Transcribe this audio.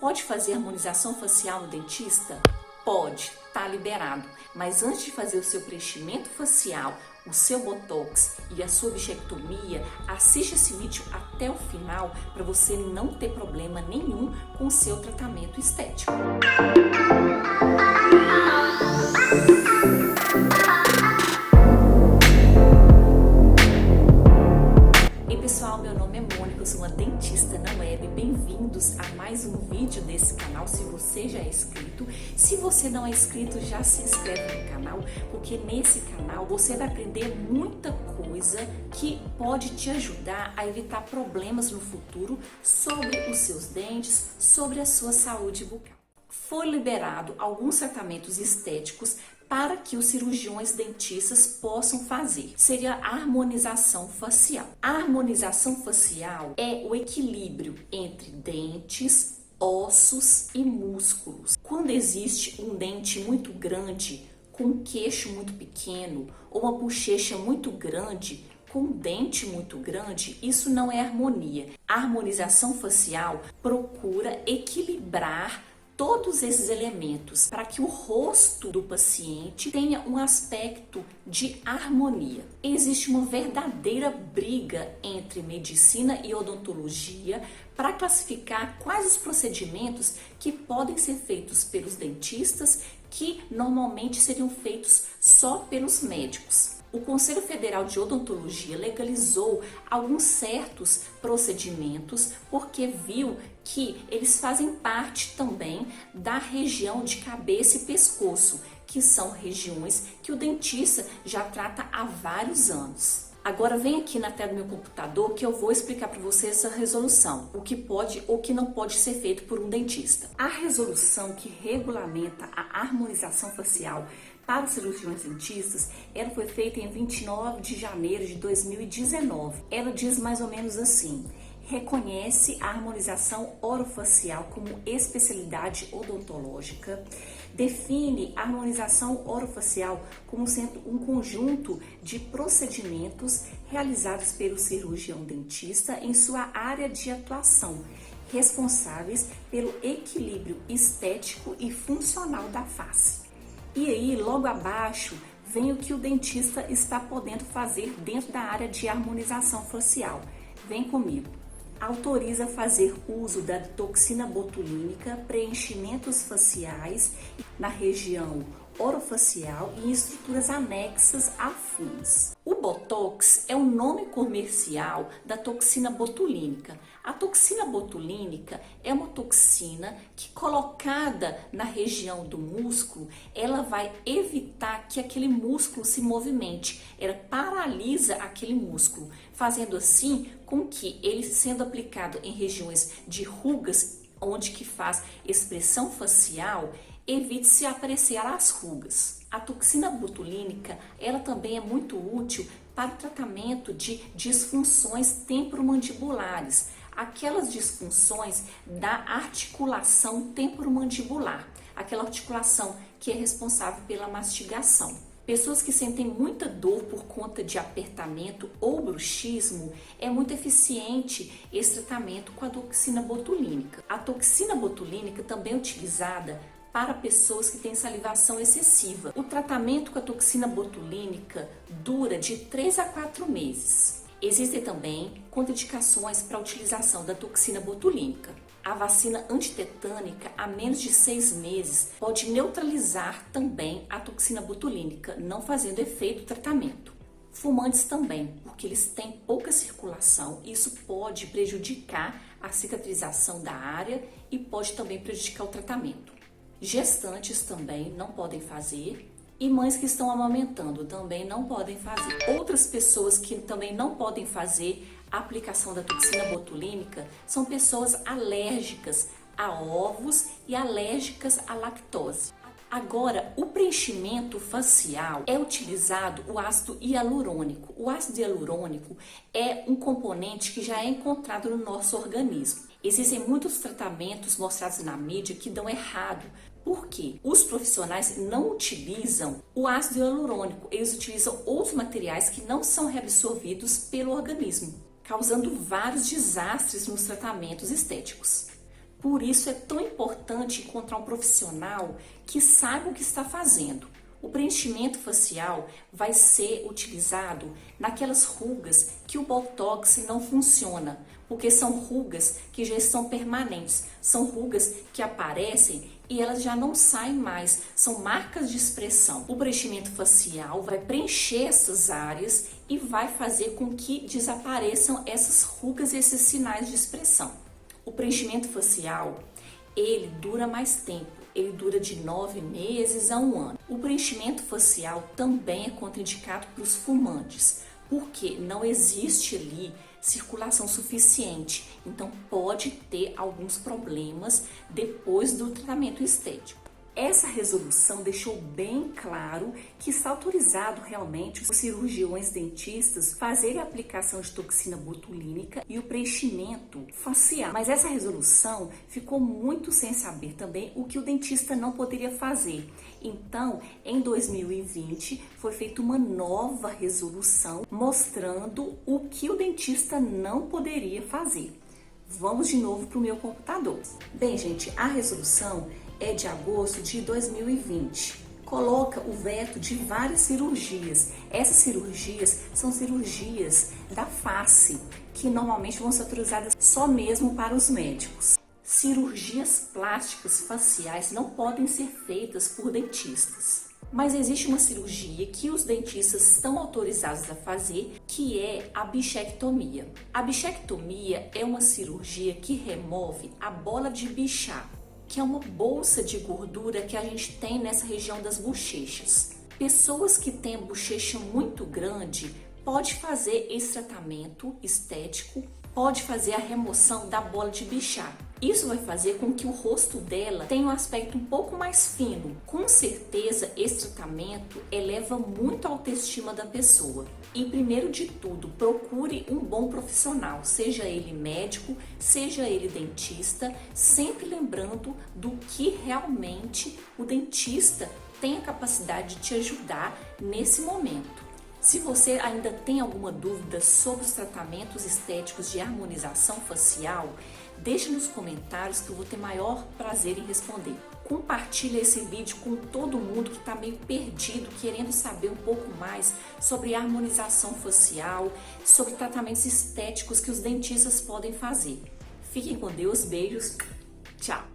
pode fazer harmonização facial no dentista? Pode, tá liberado. Mas antes de fazer o seu preenchimento facial, o seu botox e a sua bichectomia, assiste esse vídeo até o final para você não ter problema nenhum com o seu tratamento estético. Pessoal, meu nome é Mônica, eu sou uma dentista na web. Bem-vindos a mais um vídeo desse canal. Se você já é inscrito, se você não é inscrito, já se inscreve no canal, porque nesse canal você vai aprender muita coisa que pode te ajudar a evitar problemas no futuro sobre os seus dentes, sobre a sua saúde bucal. Foi liberado alguns tratamentos estéticos para que os cirurgiões dentistas possam fazer. Seria a harmonização facial. A harmonização facial é o equilíbrio entre dentes, ossos e músculos. Quando existe um dente muito grande, com um queixo muito pequeno, ou uma bochecha muito grande, com um dente muito grande, isso não é harmonia. A harmonização facial procura equilibrar todos esses elementos para que o rosto do paciente tenha um aspecto de harmonia. Existe uma verdadeira briga entre medicina e odontologia para classificar quais os procedimentos que podem ser feitos pelos dentistas, que normalmente seriam feitos só pelos médicos. O Conselho Federal de Odontologia legalizou alguns certos procedimentos porque viu que eles fazem parte também da região de cabeça e pescoço, que são regiões que o dentista já trata há vários anos. Agora vem aqui na tela do meu computador que eu vou explicar para você essa resolução, o que pode ou que não pode ser feito por um dentista. A resolução que regulamenta a harmonização facial para os cirurgiões dentistas, ela foi feita em 29 de janeiro de 2019. Ela diz mais ou menos assim: reconhece a harmonização orofacial como especialidade odontológica, define a harmonização orofacial como sendo um conjunto de procedimentos realizados pelo cirurgião dentista em sua área de atuação, responsáveis pelo equilíbrio estético e funcional da face. E aí, logo abaixo, vem o que o dentista está podendo fazer dentro da área de harmonização facial. Vem comigo. Autoriza fazer uso da toxina botulínica, preenchimentos faciais na região orofacial e em estruturas anexas afins. O Botox é o nome comercial da toxina botulínica. A toxina botulínica é uma toxina que, colocada na região do músculo, ela vai evitar que aquele músculo se movimente. Ela paralisa aquele músculo, fazendo assim com que ele, sendo aplicado em regiões de rugas, onde que faz expressão facial, evite se aparecer as rugas. A toxina botulínica, ela também é muito útil para o tratamento de disfunções temporomandibulares, aquelas disfunções da articulação temporomandibular, aquela articulação que é responsável pela mastigação. Pessoas que sentem muita dor por conta de apertamento ou bruxismo, é muito eficiente esse tratamento com a toxina botulínica. A toxina botulínica também é utilizada para pessoas que têm salivação excessiva. O tratamento com a toxina botulínica dura de 3 a 4 meses. Existem também contraindicações para a utilização da toxina botulínica. A vacina antitetânica a menos de 6 meses pode neutralizar também a toxina botulínica, não fazendo efeito o tratamento. Fumantes também, porque eles têm pouca circulação, isso pode prejudicar a cicatrização da área e pode também prejudicar o tratamento. Gestantes também não podem fazer e mães que estão amamentando também não podem fazer. Outras pessoas que também não podem fazer a aplicação da toxina botulínica são pessoas alérgicas a ovos e alérgicas à lactose. Agora, o preenchimento facial é utilizado o ácido hialurônico. O ácido hialurônico é um componente que já é encontrado no nosso organismo. Existem muitos tratamentos mostrados na mídia que dão errado. Por quê? Os profissionais não utilizam o ácido hialurônico, eles utilizam outros materiais que não são reabsorvidos pelo organismo, causando vários desastres nos tratamentos estéticos. Por isso é tão importante encontrar um profissional que saiba o que está fazendo. O preenchimento facial vai ser utilizado naquelas rugas que o Botox não funciona, porque são rugas que já estão permanentes, são rugas que aparecem e elas já não saem mais, são marcas de expressão. O preenchimento facial vai preencher essas áreas e vai fazer com que desapareçam essas rugas e esses sinais de expressão. O preenchimento facial, ele dura mais tempo. Ele dura de 9 meses a 1 ano. O preenchimento facial também é contraindicado para os fumantes, porque não existe ali circulação suficiente, então pode ter alguns problemas depois do tratamento estético. Essa resolução deixou bem claro que está autorizado realmente os cirurgiões dentistas fazerem a aplicação de toxina botulínica e o preenchimento facial. Mas essa resolução ficou muito sem saber também o que o dentista não poderia fazer. Então, em 2020, foi feita uma nova resolução mostrando o que o dentista não poderia fazer. Vamos de novo para o meu computador. Bem, gente, a resolução é de agosto de 2020. Coloca o veto de várias cirurgias. Essas cirurgias são cirurgias da face, que normalmente vão ser autorizadas só mesmo para os médicos. Cirurgias plásticas faciais não podem ser feitas por dentistas. Mas existe uma cirurgia que os dentistas estão autorizados a fazer, que é a bichectomia. A bichectomia é uma cirurgia que remove a bola de bichar, que é uma bolsa de gordura que a gente tem nessa região das bochechas. Pessoas que têm a bochecha muito grande pode fazer esse tratamento estético, pode fazer a remoção da bola de bichar. Isso vai fazer com que o rosto dela tenha um aspecto um pouco mais fino. Com certeza, esse tratamento eleva muito a autoestima da pessoa. E primeiro de tudo, procure um bom profissional, seja ele médico, seja ele dentista, sempre lembrando do que realmente o dentista tem a capacidade de te ajudar nesse momento. Se você ainda tem alguma dúvida sobre os tratamentos estéticos de harmonização facial, deixe nos comentários que eu vou ter maior prazer em responder. Compartilhe esse vídeo com todo mundo que está meio perdido, querendo saber um pouco mais sobre harmonização facial, sobre tratamentos estéticos que os dentistas podem fazer. Fiquem com Deus, beijos, tchau!